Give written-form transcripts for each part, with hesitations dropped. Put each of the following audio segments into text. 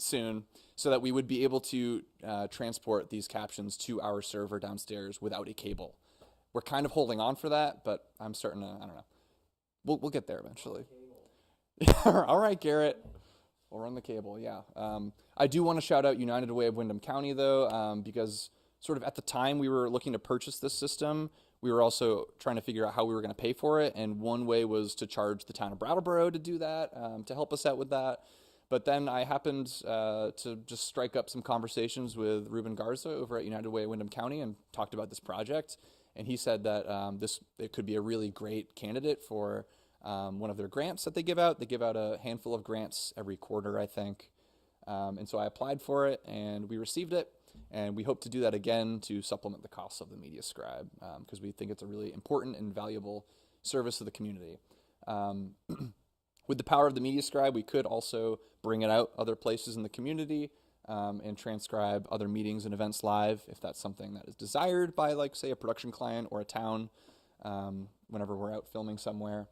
soon, so that we would be able to transport these captions to our server downstairs without a cable. We're kind of holding on for that, but I'm starting to, I don't know. We'll get there eventually. All right, Garrett. We'll run the cable, yeah. I do want to shout out United Way of Windham County, though, because sort of at the time we were looking to purchase this system, we were also trying to figure out how we were going to pay for it, and one way was to charge the town of Brattleboro to do that, to help us out with that. But then I happened to just strike up some conversations with Ruben Garza over at United Way of Windham County and talked about this project, and he said that it could be a really great candidate for one of their grants that they give out. They give out a handful of grants every quarter, I think. And so I applied for it, and we received it. And we hope to do that again to supplement the costs of the Media Scribe, because we think it's a really important and valuable service to the community. With the power of the Media Scribe, we could also bring it out other places in the community and transcribe other meetings and events live if that's something that is desired by, like, say, a production client or a town whenever we're out filming somewhere.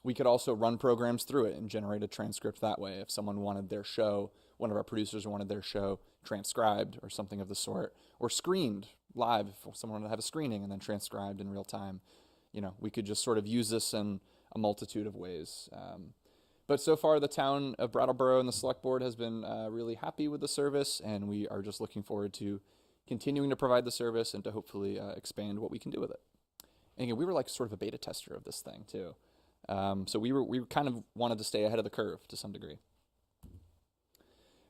We could also run programs through it and generate a transcript that way. If someone wanted their show, one of our producers wanted their show transcribed or something of the sort, or screened live, if someone wanted to have a screening and then transcribed in real time, we could just sort of use this in a multitude of ways. But so far, the town of Brattleboro and the select board has been really happy with the service, and we are just looking forward to continuing to provide the service and to hopefully expand what we can do with it. And again, we were like sort of a beta tester of this thing too. So we kind of wanted to stay ahead of the curve to some degree.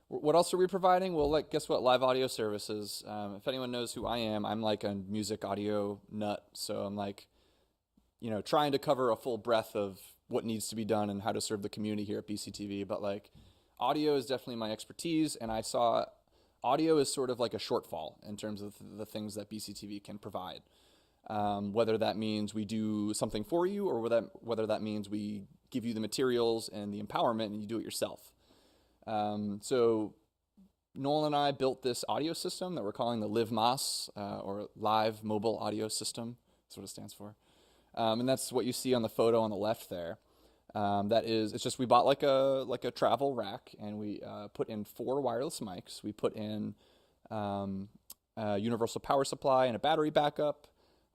What else are we providing? Well, guess what? Live audio services. If anyone knows who I am, I'm like a music audio nut. So I'm like, trying to cover a full breadth of what needs to be done and how to serve the community here at BCTV. But like, audio is definitely my expertise, and I saw audio is sort of like a shortfall in terms of the things that BCTV can provide. Whether that means we do something for you, or whether that means we give you the materials and the empowerment and you do it yourself. So Noel and I built this audio system that we're calling the LiveMOS, or Live Mobile Audio System. That's what it stands for. And that's what you see on the photo on the left there. It's just we bought like a travel rack, and we put in 4 wireless mics. We put in a universal power supply and a battery backup.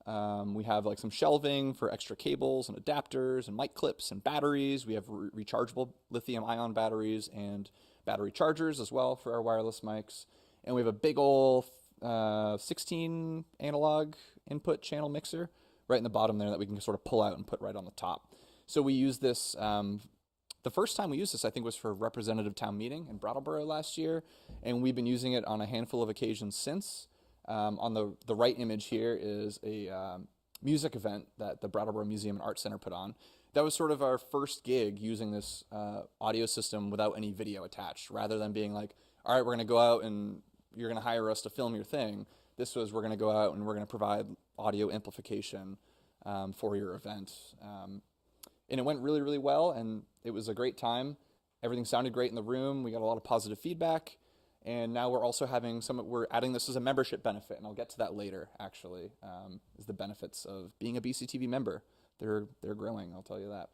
We have like some shelving for extra cables and adapters and mic clips and batteries. We have rechargeable lithium-ion batteries and battery chargers as well for our wireless mics. And we have a big old 16 analog input channel mixer right in the bottom there that we can sort of pull out and put right on the top. So we use this, the first time we used this, I think, was for a representative town meeting in Brattleboro last year. And we've been using it on a handful of occasions since. On the right image here is a music event that the Brattleboro Museum and Art Center put on. That was sort of our first gig using this audio system without any video attached, rather than being like, all right, we're going to go out and you're going to hire us to film your thing. This was, we're going to go out and we're going to provide audio amplification for your event. And it went really, really well, and it was a great time. Everything sounded great in the room. We got a lot of positive feedback. And now we're also having we're adding this as a membership benefit, and I'll get to that later, actually, is the benefits of being a BCTV member. They're growing, I'll tell you that.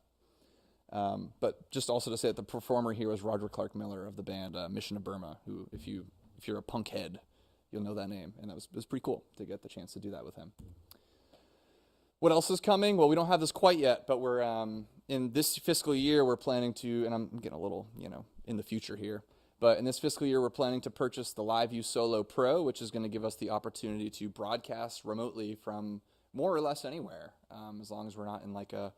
But just also to say that the performer here was Roger Clark Miller of the band Mission to Burma, who, if you're a punk head, you'll know that name. And it was pretty cool to get the chance to do that with him. What else is coming? Well, we don't have this quite yet, but we're in this fiscal year, we're planning to, and I'm getting a little, in the future here, but in this fiscal year, we're planning to purchase the LiveView Solo Pro, which is going to give us the opportunity to broadcast remotely from more or less anywhere, as long as we're not in like a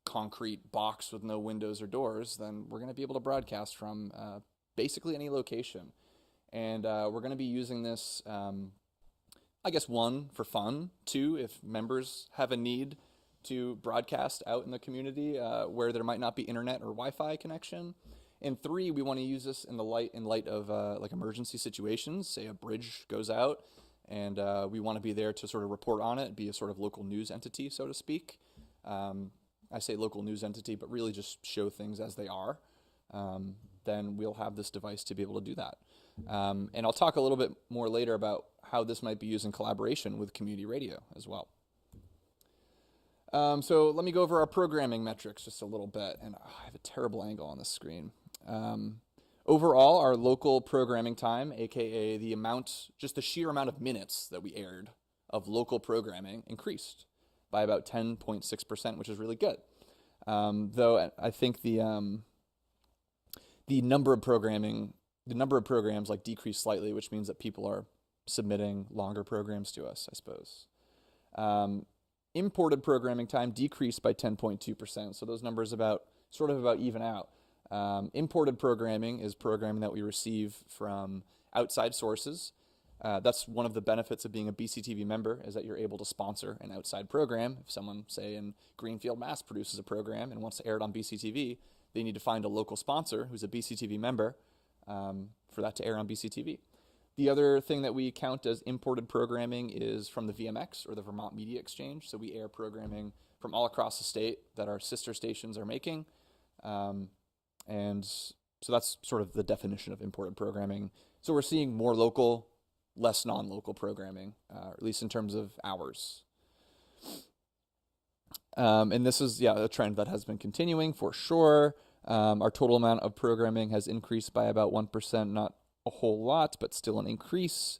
concrete box with no windows or doors. Then we're going to be able to broadcast from basically any location. And we're going to be using this, I guess, 1, for fun, 2, if members have a need to broadcast out in the community where there might not be internet or Wi-Fi connection. And 3, we want to use this in light of like emergency situations. Say a bridge goes out, and we want to be there to sort of report on it, be a sort of local news entity, so to speak. I say local news entity, but really just show things as they are. Then we'll have this device to be able to do that. And I'll talk a little bit more later about how this might be used in collaboration with community radio as well. So let me go over our programming metrics just a little bit. And I have a terrible angle on this screen. Overall, our local programming time, aka just the sheer amount of minutes that we aired of local programming, increased by about 10.6%, which is really good. Though I think the number of programs like decreased slightly, which means that people are submitting longer programs to us, I suppose. Imported programming time decreased by 10.2%. So those numbers about even out. Imported programming is programming that we receive from outside sources. That's one of the benefits of being a BCTV member, is that you're able to sponsor an outside program. If someone, say in Greenfield, Mass, produces a program and wants to air it on BCTV, they need to find a local sponsor who's a BCTV member for that to air on BCTV. The other thing that we count as imported programming is from the VMX, or the Vermont Media Exchange. So we air programming from all across the state that our sister stations are making. And so that's sort of the definition of imported programming. So we're seeing more local, less non-local programming, at least in terms of hours. And this is, a trend that has been continuing for sure. Our total amount of programming has increased by about 1%, not a whole lot, but still an increase.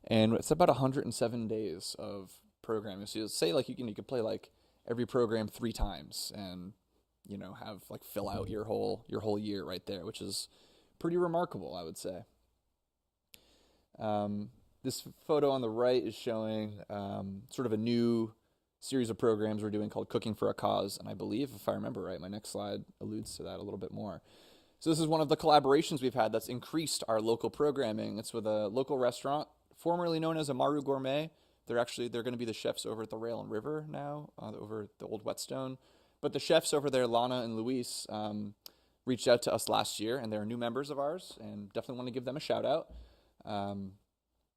And it's about 107 days of programming. So you say like you could play like every program 3 times and have like fill out your whole year right there, which is pretty remarkable, I would say. This photo on the right is showing sort of a new series of programs we're doing called Cooking for a Cause, and I believe, if I remember right, my next slide alludes to that a little bit more. So this is one of the collaborations we've had that's increased our local programming. It's with a local restaurant, formerly known as Amaru Gourmet. They're going to be the chefs over at the Rail and River now, over at the old Whetstone. But the chefs over there, Lana and Luis, reached out to us last year, and they're new members of ours, and definitely want to give them a shout out.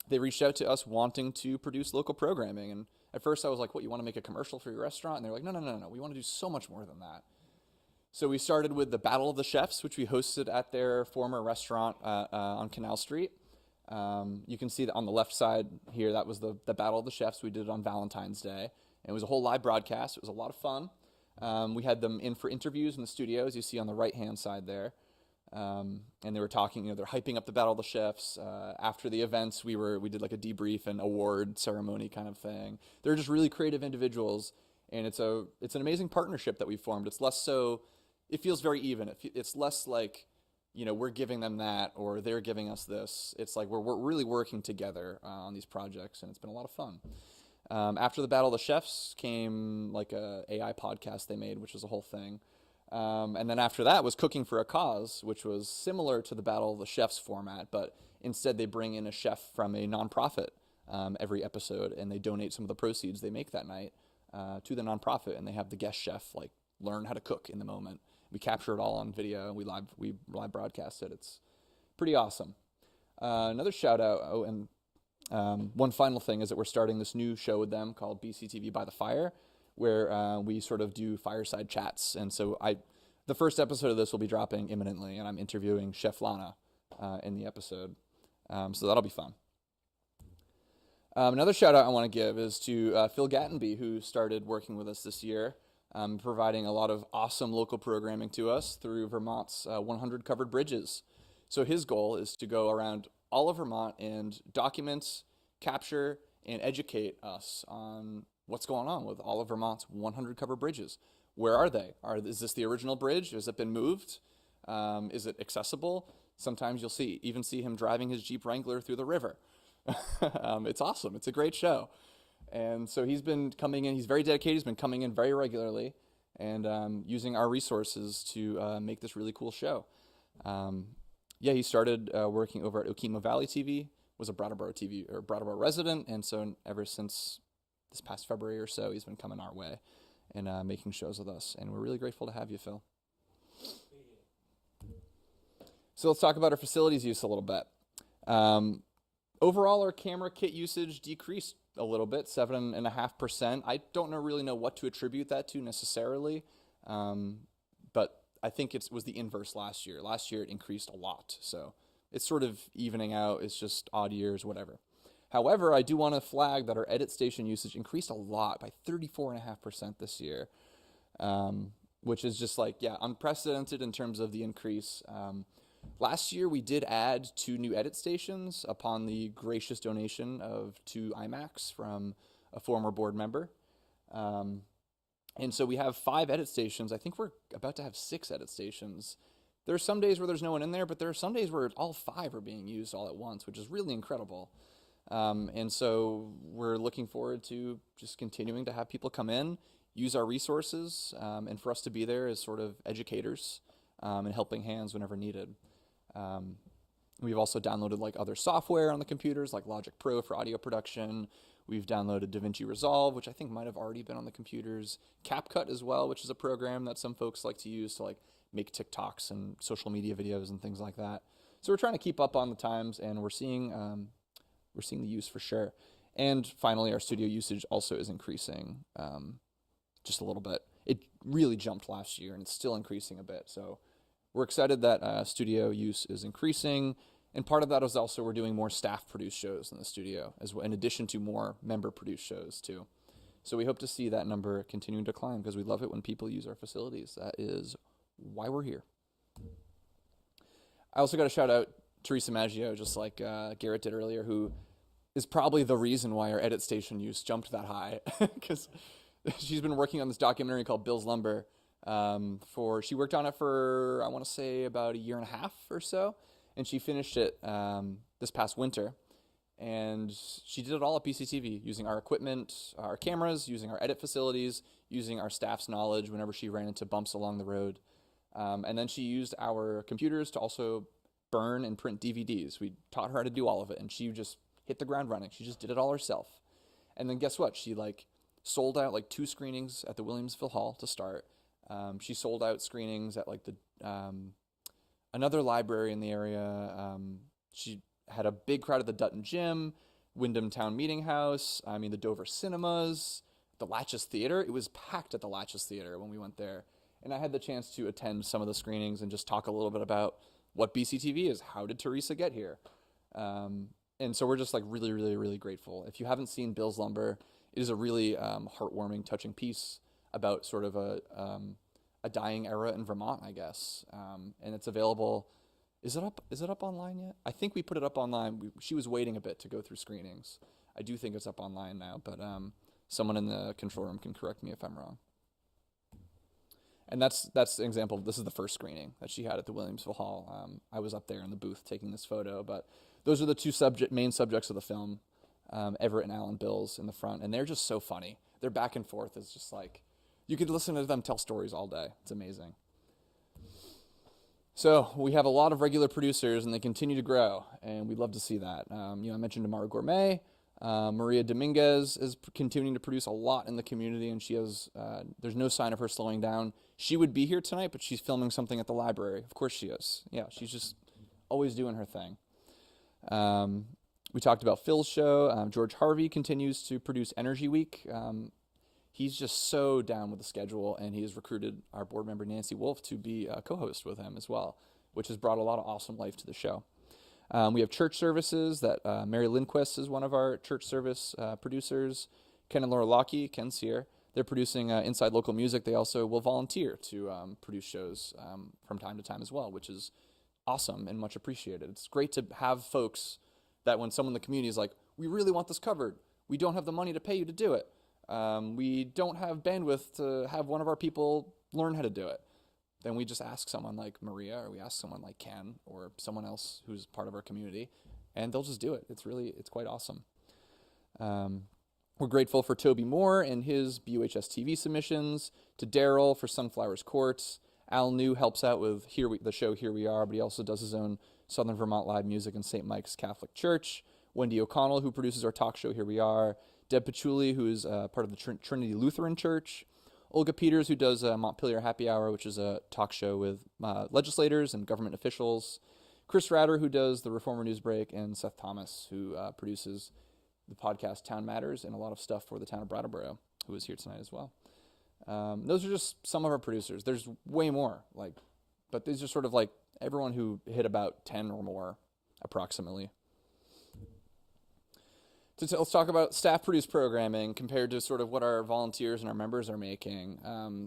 They reached out to us wanting to produce local programming, and at first I was like, what, you want to make a commercial for your restaurant? And they're like, no, we want to do so much more than that. So we started with the Battle of the Chefs, which we hosted at their former restaurant on Canal Street. You can see that on the left side here, that was the Battle of the Chefs. We did it on Valentine's Day. And it was a whole live broadcast. It was a lot of fun. We had them in for interviews in the studio, as you see on the right-hand side there. And they were talking, they're hyping up the Battle of the Chefs. After the events, we did like a debrief and award ceremony kind of thing. They're just really creative individuals, and it's an amazing partnership that we formed. It's less so, it feels very even. It's less like, we're giving them that or they're giving us this. It's like we're really working together on these projects, and it's been a lot of fun. After the Battle of the Chefs came like a AI podcast they made, which was a whole thing. And then after that was Cooking for a Cause, which was similar to the Battle of the Chefs format, but instead they bring in a chef from a nonprofit every episode, and they donate some of the proceeds they make that night to the nonprofit, and they have the guest chef like learn how to cook in the moment. We capture it all on video, and we live broadcast it. It's pretty awesome. Another shout out, one final thing is that we're starting this new show with them called BCTV by the Fire, where we sort of do fireside chats. And so the first episode of this will be dropping imminently, and I'm interviewing Chef Lana in the episode. So that'll be fun. Another shout out I want to give is to Phil Gattenby, who started working with us this year, providing a lot of awesome local programming to us through Vermont's 100 Covered Bridges. So his goal is to go around all of Vermont and document, capture, and educate us on what's going on with all of Vermont's 100 covered bridges. Where are they? Is this the original bridge? Has it been moved? Is it accessible? Sometimes you'll even see him driving his Jeep Wrangler through the river. It's awesome. It's a great show. And so he's been coming in. He's very dedicated. He's been coming in very regularly and using our resources to make this really cool show. He started working over at Okemo Valley TV, was a Brattleboro TV or Brattleboro resident, and so ever since this past February or so, he's been coming our way and making shows with us, and we're really grateful to have you, Phil. So let's talk about our facilities use a little bit. Overall, our camera kit usage decreased a little bit, 7.5%. I don't really know what to attribute that to necessarily, but I think it was the inverse last year. Last year, it increased a lot, so it's sort of evening out. It's just odd years, whatever. However, I do want to flag that our edit station usage increased a lot by 34.5% this year, which is just unprecedented in terms of the increase. Last year, we did add 2 new edit stations upon the gracious donation of 2 iMacs from a former board member. And so we have 5 edit stations. I think we're about to have 6 edit stations. There are some days where there's no one in there, but there are some days where all 5 are being used all at once, which is really incredible. And so we're looking forward to just continuing to have people come in, use our resources, and for us to be there as sort of educators and helping hands whenever needed. We've also downloaded like other software on the computers, like Logic Pro for audio production. We've downloaded DaVinci Resolve, which I think might have already been on the computers. CapCut as well, which is a program that some folks like to use to like make TikToks and social media videos and things like that. So we're trying to keep up on the times, and we're seeing the use for sure. And finally, our studio usage also is increasing just a little bit. It really jumped last year, and it's still increasing a bit. So we're excited that studio use is increasing. And part of that is also we're doing more staff-produced shows in the studio, as well, in addition to more member-produced shows too. So we hope to see that number continuing to climb because we love it when people use our facilities. That is why we're here. I also got to shout out Teresa Maggio, just like Garrett did earlier, who is probably the reason why our edit station use jumped that high, because she's been working on this documentary called Bill's Lumber. She worked on it for, I want to say, about 1.5 years or so. And she finished it this past winter, and she did it all at BCTV using our equipment, our cameras, using our edit facilities, using our staff's knowledge whenever she ran into bumps along the road. And then she used our computers to also burn and print DVDs. We taught her how to do all of it, and she just hit the ground running. She just did it all herself. And then guess what? She sold out 2 screenings at the Williamsville Hall to start. She sold out screenings at the another library in the area. She had a big crowd at the Dutton Gym, Wyndham Town Meeting House, the Dover Cinemas, the Latches Theater. It was packed at the Latches Theater when we went there. And I had the chance to attend some of the screenings and just talk a little bit about what BCTV is. How did Teresa get here? And so we're just really, really, really grateful. If you haven't seen Bill's Lumber, it is a really heartwarming, touching piece about sort of a dying era in Vermont, I guess. And it's available. Is it up online yet? I think we put it up online. She was waiting a bit to go through screenings. I do think it's up online now, but someone in the control room can correct me if I'm wrong. And that's an example. This is the first screening that she had at the Williamsville Hall. I was up there in the booth taking this photo, but those are the 2 main subjects of the film, Everett and Alan Bills in the front, and they're just so funny. Their back and forth is just you could listen to them tell stories all day. It's amazing. So we have a lot of regular producers, and they continue to grow, and we'd love to see that. I mentioned Amara Gourmet. Maria Dominguez is continuing to produce a lot in the community, and she has, there's no sign of her slowing down. She would be here tonight, but she's filming something at the library. Of course she is. Yeah, she's just always doing her thing. We talked about Phil's show. George Harvey continues to produce Energy Week. He's just so down with the schedule, and he has recruited our board member Nancy Wolf to be a co-host with him as well, which has brought a lot of awesome life to the show. We have church services that Mary Lindquist is one of our church service producers. Ken and Laura Lockie, Ken's here. They're producing Inside Local Music. They also will volunteer to produce shows from time to time as well, which is awesome and much appreciated. It's great to have folks that when someone in the community is like, we really want this covered, we don't have the money to pay you to do it. We don't have bandwidth to have one of our people learn how to do it. Then we just ask someone like Maria, or we ask someone like Ken, or someone else who's part of our community, and they'll just do it. It's quite awesome. We're grateful for Toby Moore and his BUHS TV submissions, to Daryl for Sunflowers Court. Al New helps out with the show Here We Are, but he also does his own Southern Vermont live music in St. Mike's Catholic Church. Wendy O'Connell, who produces our talk show Here We Are. Deb Patchouli, who is part of the Trinity Lutheran Church. Olga Peters, who does Montpelier Happy Hour, which is a talk show with legislators and government officials. Chris Ratter, who does the Reformer Newsbreak, and Seth Thomas, who produces the podcast Town Matters and a lot of stuff for the town of Brattleboro, who is here tonight as well. Those are just some of our producers. There's way more, but these are sort of everyone who hit about 10 or more, approximately. Let's talk about staff-produced programming compared to sort of what our volunteers and our members are making.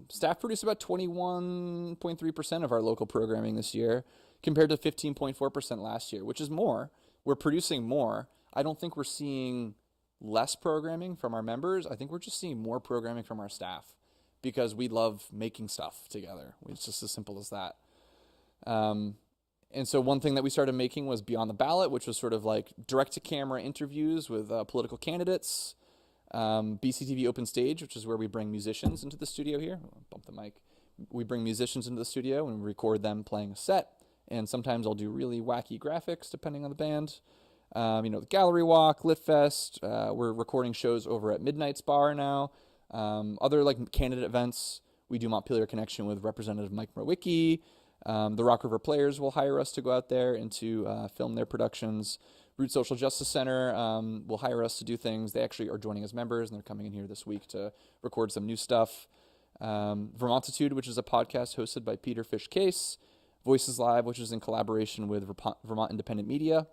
Staff produced about 21.3% of our local programming this year. compared to 15.4% last year, which is more. We're producing more. I don't think we're seeing less programming from our members. I think we're just seeing more programming from our staff because we love making stuff together. It's just as simple as that. And so one thing that we started making was Beyond the Ballot, which was sort of like direct-to-camera interviews with political candidates. BCTV Open Stage, which is where we bring musicians into the studio here. I'll bump the mic. We bring musicians into the studio and record them playing a set. And sometimes I'll do really wacky graphics depending on the band. The Gallery Walk, Lit Fest. We're recording shows over at Midnight's Bar now. Other like candidate events. We do Montpelier Connection with Representative Mike Mrowicki. The Rock River Players will hire us to go out there and to film their productions. Root Social Justice Center will hire us to do things. They actually are joining as members, and they're coming in here this week to record some new stuff. Vermontitude, which is a podcast hosted by Peter Fish Case. Voices Live, which is in collaboration with Vermont Independent Media.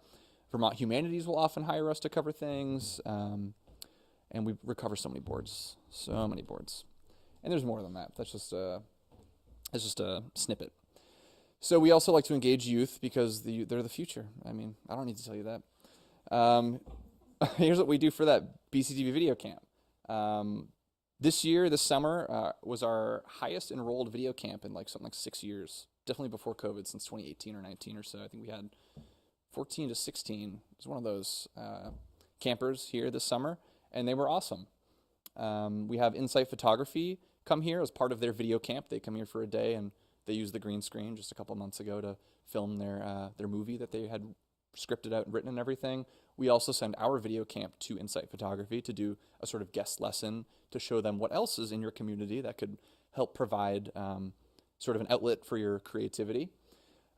Vermont Humanities will often hire us to cover things. And we recover so many boards. And there's more than that. That's just a snippet. So we also like to engage youth because they're the future. I mean, I don't need to tell you that. Here's what we do for that BCTV video camp. This summer, was our highest enrolled video camp in something like 6 years. Definitely before COVID, since 2018 or 19 or so. I think we had 14 to 16. It was one of those campers here this summer, and they were awesome. We have Insight Photography come here as part of their video camp. They come here for a day, and they used the green screen just a couple months ago to film their movie that they had scripted out and written and everything. We also send our video camp to Insight Photography to do a sort of guest lesson to show them what else is in your community that could help provide sort of an outlet for your creativity.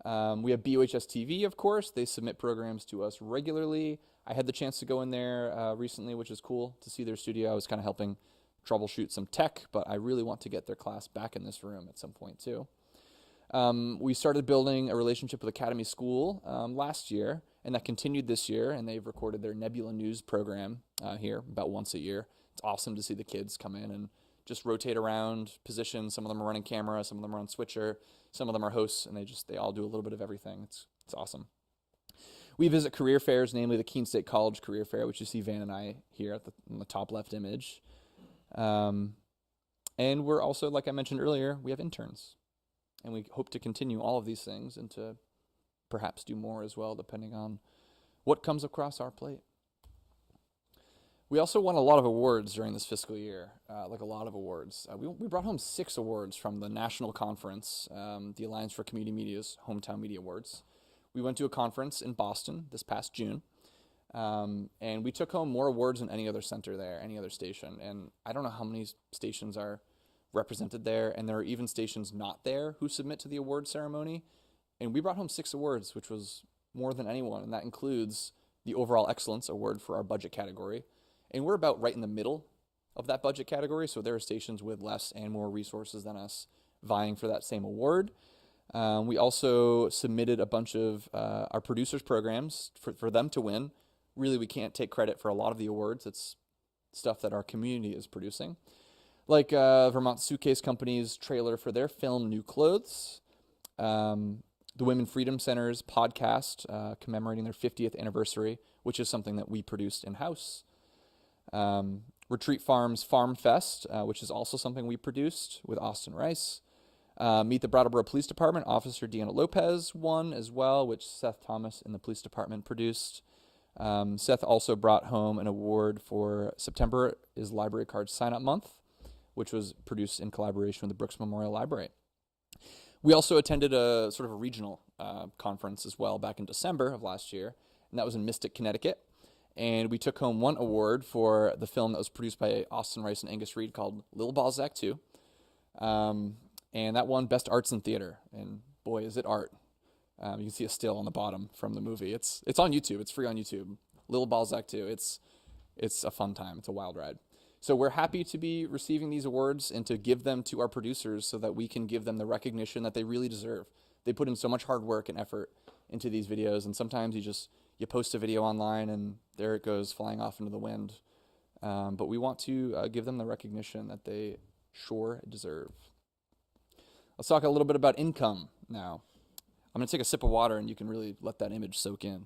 We have BOHS TV, of course. They submit programs to us regularly. I had the chance to go in there recently, which is cool to see their studio. I was kind of helping troubleshoot some tech, but I really want to get their class back in this room at some point too. We started building a relationship with Academy School last year, and that continued this year, and they've recorded their Nebula News program here about once a year. It's awesome to see the kids come in and just rotate around positions. Some of them are running camera, some of them are on switcher, some of them are hosts, and they all do a little bit of everything. It's awesome. We visit career fairs, namely the Keene State College Career Fair, which you see Van and I here in the top left image. And we're also, like I mentioned earlier, we have interns. And we hope to continue all of these things and to perhaps do more as well, depending on what comes across our plate. We also won a lot of awards during this fiscal year, a lot of awards. We brought home 6 awards from the national conference, the Alliance for Community Media's Hometown Media Awards. We went to a conference in Boston this past June, and we took home more awards than any other center there, any other station. And I don't know how many stations are represented there, and there are even stations not there who submit to the award ceremony. And we brought home 6 awards, which was more than anyone, and that includes the Overall Excellence Award for our budget category. And we're about right in the middle of that budget category, so there are stations with less and more resources than us vying for that same award. We also submitted a bunch of our producers' programs for them to win. Really, we can't take credit for a lot of the awards. It's stuff that our community is producing. Like Vermont Suitcase Company's trailer for their film New Clothes, the Women Freedom Center's podcast commemorating their 50th anniversary, which is something that we produced in-house. Retreat Farms Farm Fest, which is also something we produced with Austin Rice. Meet the Brattleboro Police Department, Officer Deanna Lopez won as well, which Seth Thomas in the police department produced. Seth also brought home an award for September is Library Card Sign-Up Month, which was produced in collaboration with the Brooks Memorial Library. We also attended a sort of a regional conference as well back in December of last year, and that was in Mystic, Connecticut. And we took home one award for the film that was produced by Austin Rice and Angus Reid called Little Balzac 2. And that won Best Arts in Theater. And boy, is it art. You can see a still on the bottom from the movie. It's on YouTube. It's free on YouTube. Little Balzac 2. It's a fun time. It's a wild ride. So we're happy to be receiving these awards and to give them to our producers so that we can give them the recognition that they really deserve. They put in so much hard work and effort into these videos, and sometimes you post a video online and there it goes flying off into the wind. But we want to give them the recognition that they sure deserve. Let's talk a little bit about income now. I'm going to take a sip of water and you can really let that image soak in.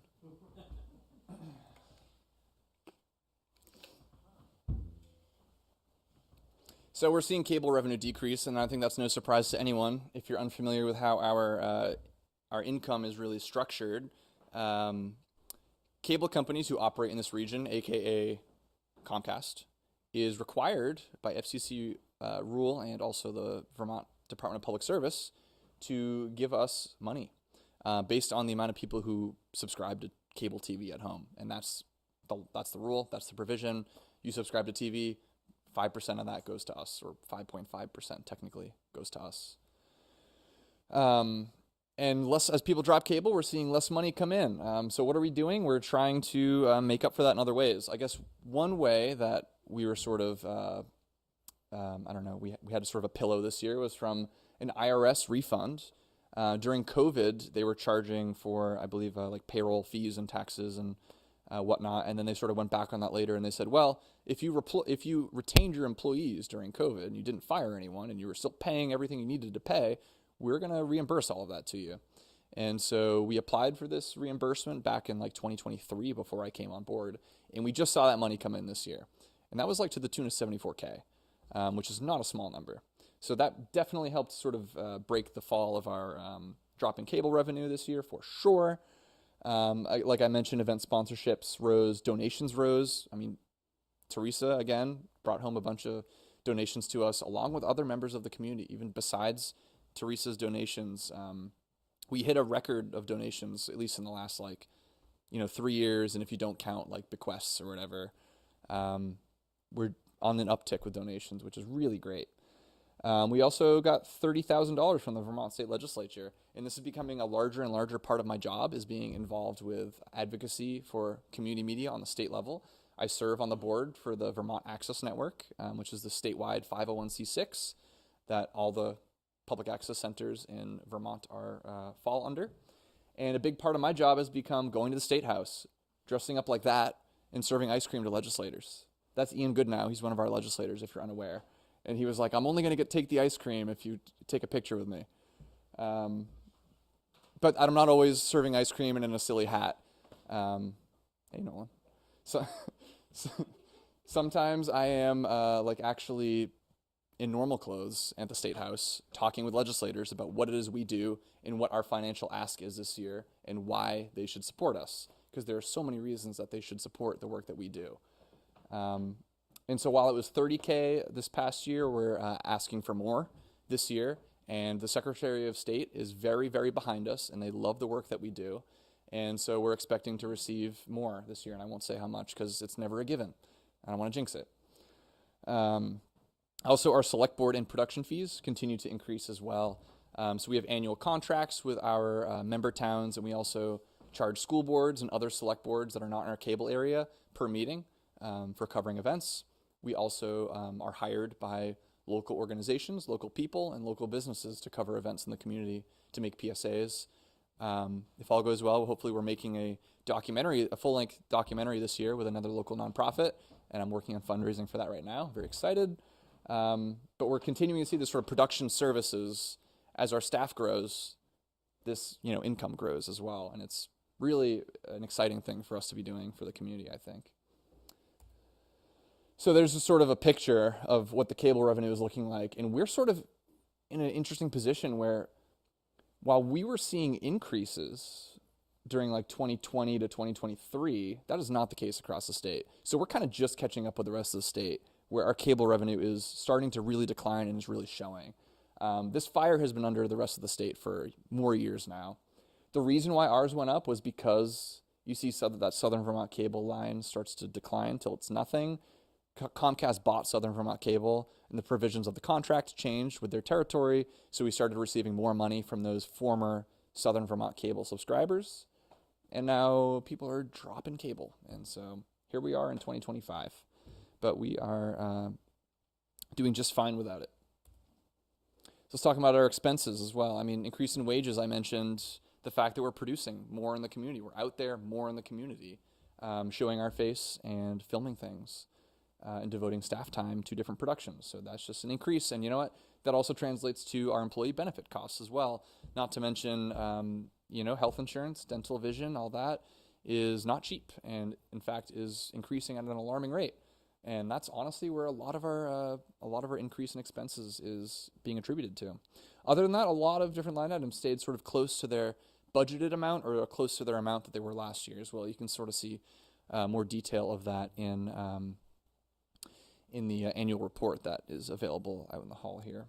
So we're seeing cable revenue decrease, and I think that's no surprise to anyone. If you're unfamiliar with how our income is really structured, cable companies who operate in this region, aka Comcast, is required by FCC rule and also the Vermont Department of Public Service to give us money based on the amount of people who subscribe to cable TV at home, and that's the rule. That's the provision. You subscribe to TV. 5% of that goes to us, or 5.5% technically goes to us. And as people drop cable, we're seeing less money come in. So what are we doing? We're trying to make up for that in other ways. I guess one way that we were sort of, we had sort of a pillow this year was from an IRS refund. During COVID, they were charging for, I believe, like payroll fees and taxes and whatnot, and then they sort of went back on that later, and they said, well, if you retained your employees during COVID and you didn't fire anyone and you were still paying everything you needed to pay, we're going to reimburse all of that to you. And so we applied for this reimbursement back in like 2023 before I came on board, and we just saw that money come in this year. And that was like to the tune of $74K, which is not a small number. So that definitely helped sort of break the fall of our drop in cable revenue this year for sure. Like I mentioned, event sponsorships rose, donations rose. I mean, Teresa, again, brought home a bunch of donations to us, along with other members of the community, even besides Teresa's donations. We hit a record of donations, at least in the last, 3 years, and if you don't count, bequests or whatever, we're on an uptick with donations, which is really great. We also got $30,000 from the Vermont State Legislature, and this is becoming a larger and larger part of my job, is being involved with advocacy for community media on the state level. I serve on the board for the Vermont Access Network, which is the statewide 501c6 that all the public access centers in Vermont fall under. And a big part of my job has become going to the State House, dressing up like that, and serving ice cream to legislators. That's Ian Goodnow. He's one of our legislators, if you're unaware. And he was like, I'm only going to take the ice cream if you take a picture with me. But I'm not always serving ice cream and in a silly hat. Hey, Nolan. So sometimes I am actually in normal clothes at the State House talking with legislators about what it is we do and what our financial ask is this year and why they should support us. Because there are so many reasons that they should support the work that we do. And so while it was $30K this past year, we're asking for more this year. And the Secretary of State is very, very behind us, and they love the work that we do. And so we're expecting to receive more this year, and I won't say how much because it's never a given. I don't want to jinx it. Also, our select board and production fees continue to increase as well. So we have annual contracts with our member towns, and we also charge school boards and other select boards that are not in our cable area per meeting for covering events. We also are hired by local organizations, local people, and local businesses to cover events in the community to make PSAs. If all goes well, hopefully we're making a full-length documentary this year with another local nonprofit, and I'm working on fundraising for that right now. Very excited. But we're continuing to see this sort of production services as our staff grows. This income grows as well, and it's really an exciting thing for us to be doing for the community, I think. So there's a sort of a picture of what the cable revenue is looking like, and we're sort of in an interesting position where while we were seeing increases during 2020 to 2023, that is not the case across the state. So we're kind of just catching up with the rest of the state, where our cable revenue is starting to really decline and is really showing. This fire has been under the rest of the state for more years now. The reason why ours went up was because you see that Southern Vermont cable line starts to decline until it's nothing. Comcast bought Southern Vermont Cable, and the provisions of the contract changed with their territory, so we started receiving more money from those former Southern Vermont Cable subscribers, and now people are dropping cable, and so here we are in 2025, but we are doing just fine without it. So let's talk about our expenses as well. I mean, increase in wages, I mentioned the fact that we're producing more in the community. We're out there more in the community, showing our face and filming things. And devoting staff time to different productions. So that's just an increase. And you know what? That also translates to our employee benefit costs as well. Not to mention health insurance, dental, vision, all that is not cheap, and in fact is increasing at an alarming rate. And that's honestly where a lot of our increase in expenses is being attributed to. Other than that, a lot of different line items stayed sort of close to their budgeted amount or close to their amount that they were last year as well. You can sort of see more detail of that in the annual report that is available out in the hall here.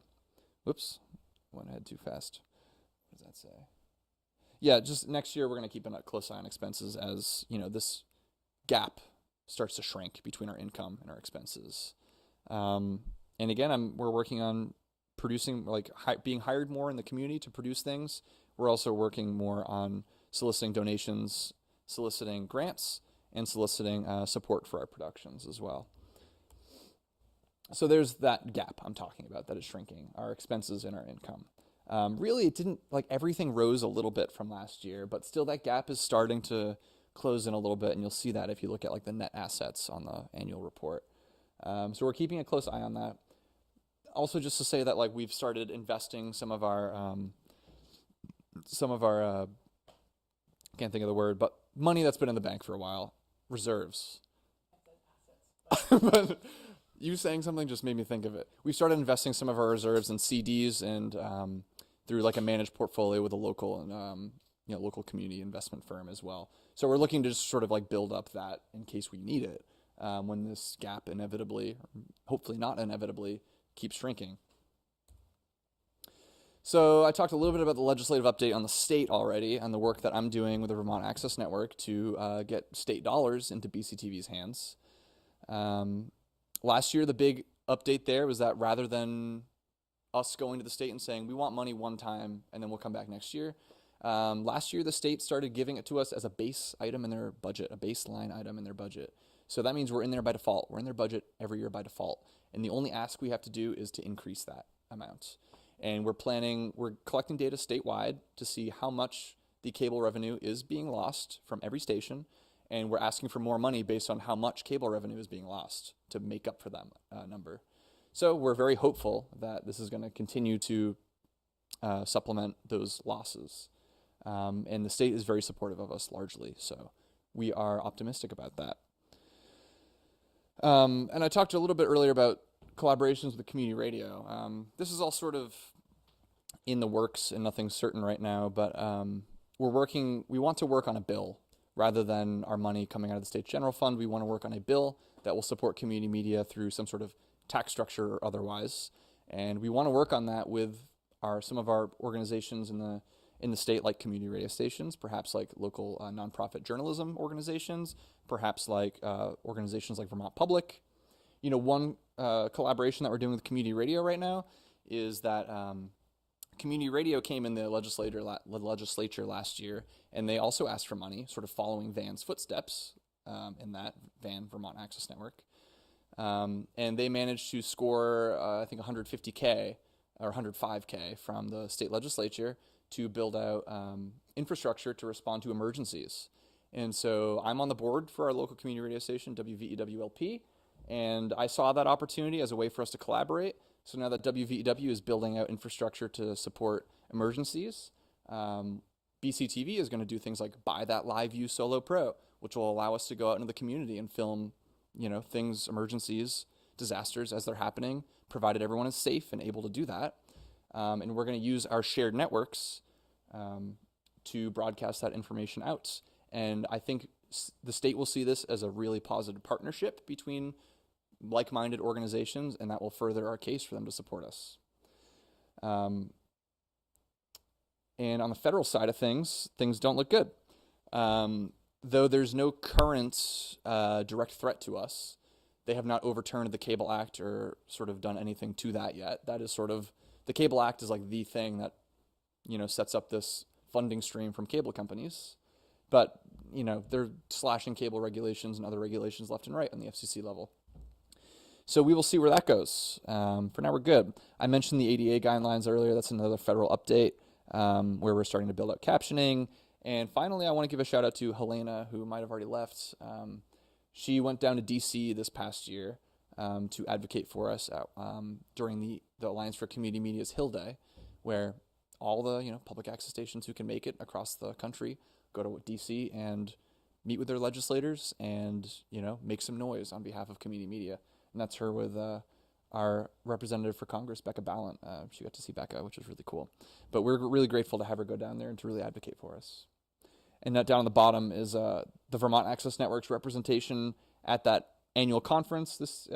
Whoops, went ahead too fast. What does that say? Yeah, just next year we're going to keep a close eye on expenses as this gap starts to shrink between our income and our expenses. And again, we're working on producing, being hired more in the community to produce things. We're also working more on soliciting donations, soliciting grants, and soliciting support for our productions as well. So there's that gap I'm talking about that is shrinking, our expenses and our income. Really, it didn't, everything rose a little bit from last year, but still that gap is starting to close in a little bit, and you'll see that if you look at the net assets on the annual report. So we're keeping a close eye on that. Also, just to say that we've started investing some of our can't think of the word, but money that's been in the bank for a while, reserves. But you saying something just made me think of it. We started investing some of our reserves in CDs and through a managed portfolio with a local and local community investment firm as well. So we're looking to just sort of build up that in case we need it when this gap inevitably, hopefully not inevitably, keeps shrinking. So I talked a little bit about the legislative update on the state already and the work that I'm doing with the Vermont Access Network to get state dollars into BCTV's hands. Last year, the big update there was that rather than us going to the state and saying, we want money one time and then we'll come back next year, last year the state started giving it to us as a base item in their budget, a baseline item in their budget. So that means we're in there by default. We're in their budget every year by default. And the only ask we have to do is to increase that amount. And we're collecting data statewide to see how much the cable revenue is being lost from every station. And we're asking for more money based on how much cable revenue is being lost to make up for that number. So we're very hopeful that this is going to continue to supplement those losses. And the state is very supportive of us largely, so we are optimistic about that. And I talked a little bit earlier about collaborations with community radio. This is all sort of in the works and nothing's certain right now, but we want to work on a bill. Rather than our money coming out of the state general fund, we want to work on a bill that will support community media through some sort of tax structure or otherwise. And we want to work on that with some of our organizations in the state, like community radio stations, perhaps local nonprofit journalism organizations, perhaps organizations like Vermont Public. One collaboration that we're doing with community radio right now is that community radio came in the legislature last year, and they also asked for money, sort of following Van's footsteps in that Vermont Access Network. And they managed to score, I think, $150K or $105K from the state legislature to build out infrastructure to respond to emergencies. And so I'm on the board for our local community radio station, WVEWLP, and I saw that opportunity as a way for us to collaborate. So now that WVEW is building out infrastructure to support emergencies, BCTV is going to do things like buy that Live View Solo Pro, which will allow us to go out into the community and film, things, emergencies, disasters as they're happening, provided everyone is safe and able to do that. And we're going to use our shared networks to broadcast that information out. And I think the state will see this as a really positive partnership between like-minded organizations, and that will further our case for them to support us. And on the federal side of things don't look good. Though there's no current direct threat to us, they have not overturned the Cable Act or sort of done anything to that yet. That is sort of, the Cable Act is the thing that, sets up this funding stream from cable companies. But, they're slashing cable regulations and other regulations left and right on the FCC level. So we will see where that goes. For now, we're good. I mentioned the ADA guidelines earlier. That's another federal update where we're starting to build out captioning. And finally, I want to give a shout out to Helena, who might have already left. She went down to DC this past year to advocate for us during the Alliance for Community Media's Hill Day, where all the public access stations who can make it across the country go to DC and meet with their legislators and make some noise on behalf of community media. And that's her with our representative for Congress, Becca Ballant. She got to see Becca, which was really cool. But we're really grateful to have her go down there and to really advocate for us. And down on the bottom is the Vermont Access Network's representation at that annual conference this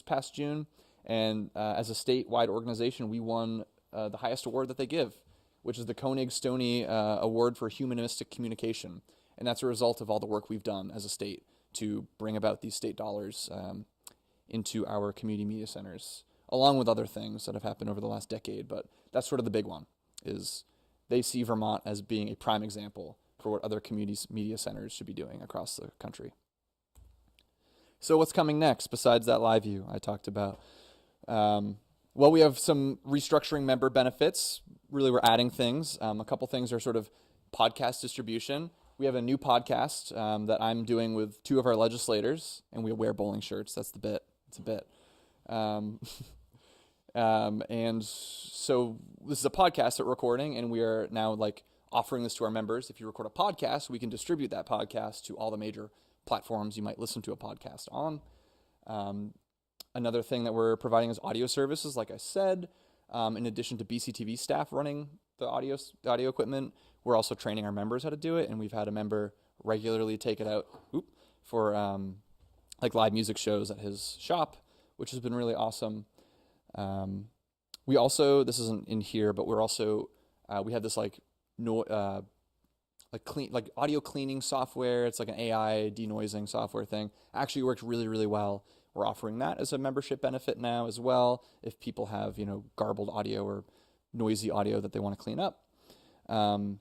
past June. And as a statewide organization, we won the highest award that they give, which is the Koenig-Stoney Award for Humanistic Communication. And that's a result of all the work we've done as a state to bring about these state dollars into our community media centers, along with other things that have happened over the last decade. But that's sort of the big one, is they see Vermont as being a prime example for what other community media centers should be doing across the country. So what's coming next besides that live view I talked about? Well, we have some restructuring member benefits. Really, we're adding things. A couple things are sort of podcast distribution. We have a new podcast that I'm doing with two of our legislators, and we wear bowling shirts. That's the bit. It's a bit. And so this is a podcast that we're recording, and we are now offering this to our members. If you record a podcast, we can distribute that podcast to all the major platforms you might listen to a podcast on. Another thing that we're providing is audio services, like I said. In addition to BCTV staff running the audio equipment, we're also training our members how to do it, and we've had a member regularly take it out for live music shows at his shop, which has been really awesome. We also, this isn't in here, but we're also we have this audio cleaning software. It's like an AI denoising software thing. Actually works really, really well. We're offering that as a membership benefit now as well, if people have garbled audio or noisy audio that they want to clean up. And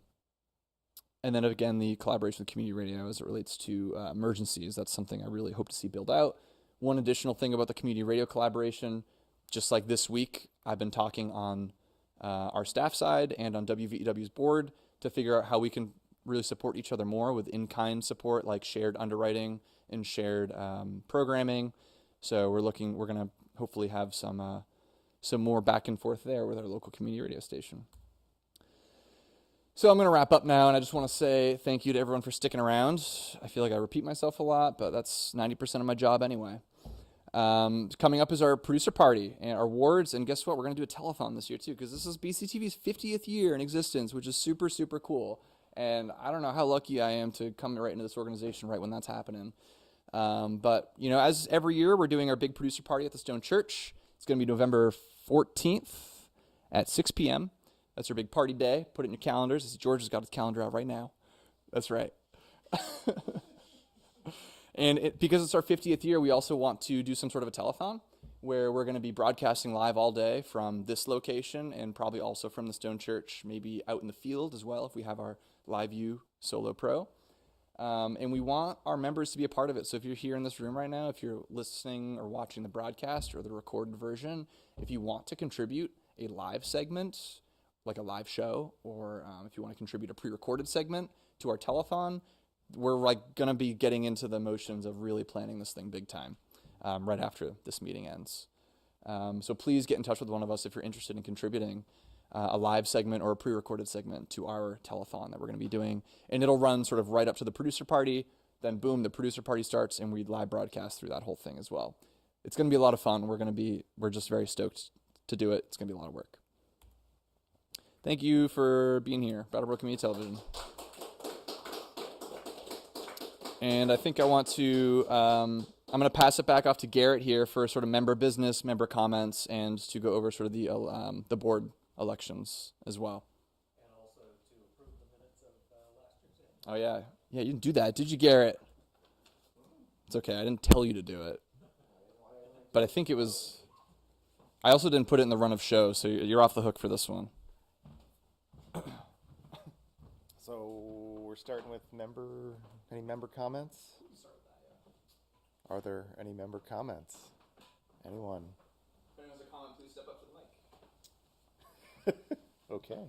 then again, the collaboration with community radio as it relates to emergencies. That's something I really hope to see build out. One additional thing about the community radio collaboration, just like this week, I've been talking on our staff side and on WVEW's board to figure out how we can really support each other more with in-kind support, like shared underwriting and shared programming. So we're going to hopefully have some more back and forth there with our local community radio station. So I'm going to wrap up now, and I just want to say thank you to everyone for sticking around. I feel like I repeat myself a lot, but that's 90% of my job anyway. Coming up is our producer party and our awards, and guess what? We're going to do a telethon this year too, because this is BCTV's 50th year in existence, which is super, super cool. And I don't know how lucky I am to come right into this organization right when that's happening. But, as every year, we're doing our big producer party at the Stone Church. It's going to be November 14th at 6 p.m. That's our big party day. Put it in your calendars. George has got his calendar out right now. That's right. And because it's our 50th year, we also want to do some sort of a telethon where we're going to be broadcasting live all day from this location and probably also from the Stone Church, maybe out in the field as well if we have our Live View Solo Pro. And we want our members to be a part of it. So if you're here in this room right now, if you're listening or watching the broadcast or the recorded version, if you want to contribute a live segment, like a live show, or if you want to contribute a pre-recorded segment to our telethon, we're going to be getting into the motions of really planning this thing big time right after this meeting ends. So please get in touch with one of us if you're interested in contributing a live segment or a pre-recorded segment to our telethon that we're going to be doing. And it'll run sort of right up to the producer party. Then boom, the producer party starts and we live broadcast through that whole thing as well. It's going to be a lot of fun. We're just very stoked to do it. It's going to be a lot of work. Thank you for being here, Brattleboro Community Television. And I think I want to, I'm going to pass it back off to Garrett here for sort of member business, member comments, and to go over sort of the board elections as well. And also to approve the minutes of last year's meeting. Oh, yeah. Yeah, you didn't do that, did you, Garrett? It's okay. I didn't tell you to do it. But I think it was... I also didn't put it in the run of show, so you're off the hook for this one. So we're starting with any member comments? Are there any member comments? Anyone? If anyone has a comment, please step up to the mic. Okay.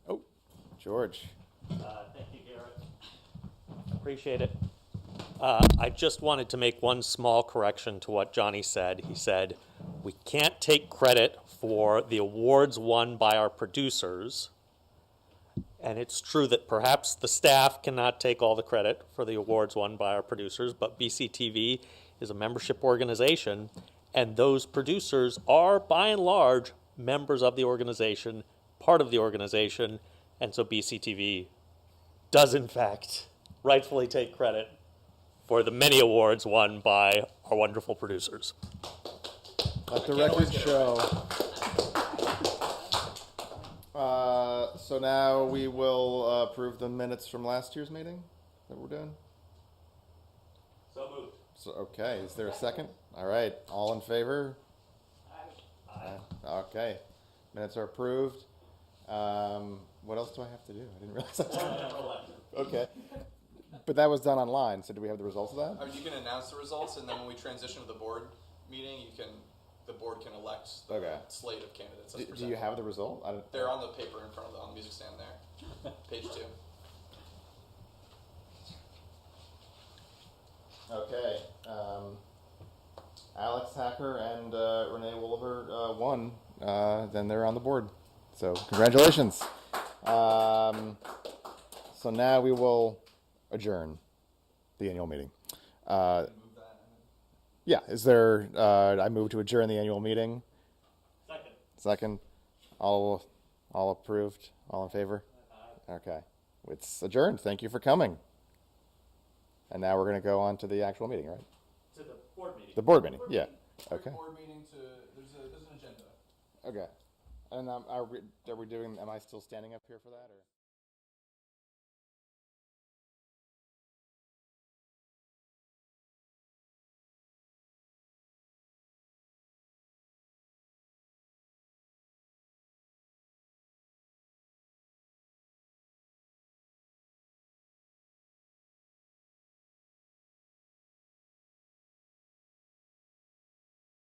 Oh, George. Thank you, Garrett. Appreciate it. I just wanted to make one small correction to what Johnny said. He said, we can't take credit for the awards won by our producers. And it's true that perhaps the staff cannot take all the credit for the awards won by our producers, but BCTV is a membership organization, and those producers are, by and large, members of the organization, part of the organization, and so BCTV does, in fact, rightfully take credit for the many awards won by our wonderful producers. Let the record show. So now we will approve the minutes from last year's meeting that we're doing. So moved. So, okay, is there a second? All right, all in favor? Aye. Okay, minutes are approved. What else do I have to do? I didn't realize I was gonna. Okay, but that was done online, so do we have the results of that? You can announce the results, and then when we transition to the board meeting, the board can elect the Okay. slate of candidates. Do you have the result? I don't, They're on the paper in front of on the music stand there, page 2. Okay. Alex Hacker and Renee Wolliver won. Then they're on the board. So congratulations. So now we will adjourn the annual meeting. Yeah. Is there? I move to adjourn the annual meeting. Second. Second. All approved. All in favor. Okay. It's adjourned. Thank you for coming. And now we're going to go on to the actual meeting, right? To the board meeting. The board meeting, yeah. Okay. Board meeting there's an agenda. Okay. And are we doing? Am I still standing up here for that, or?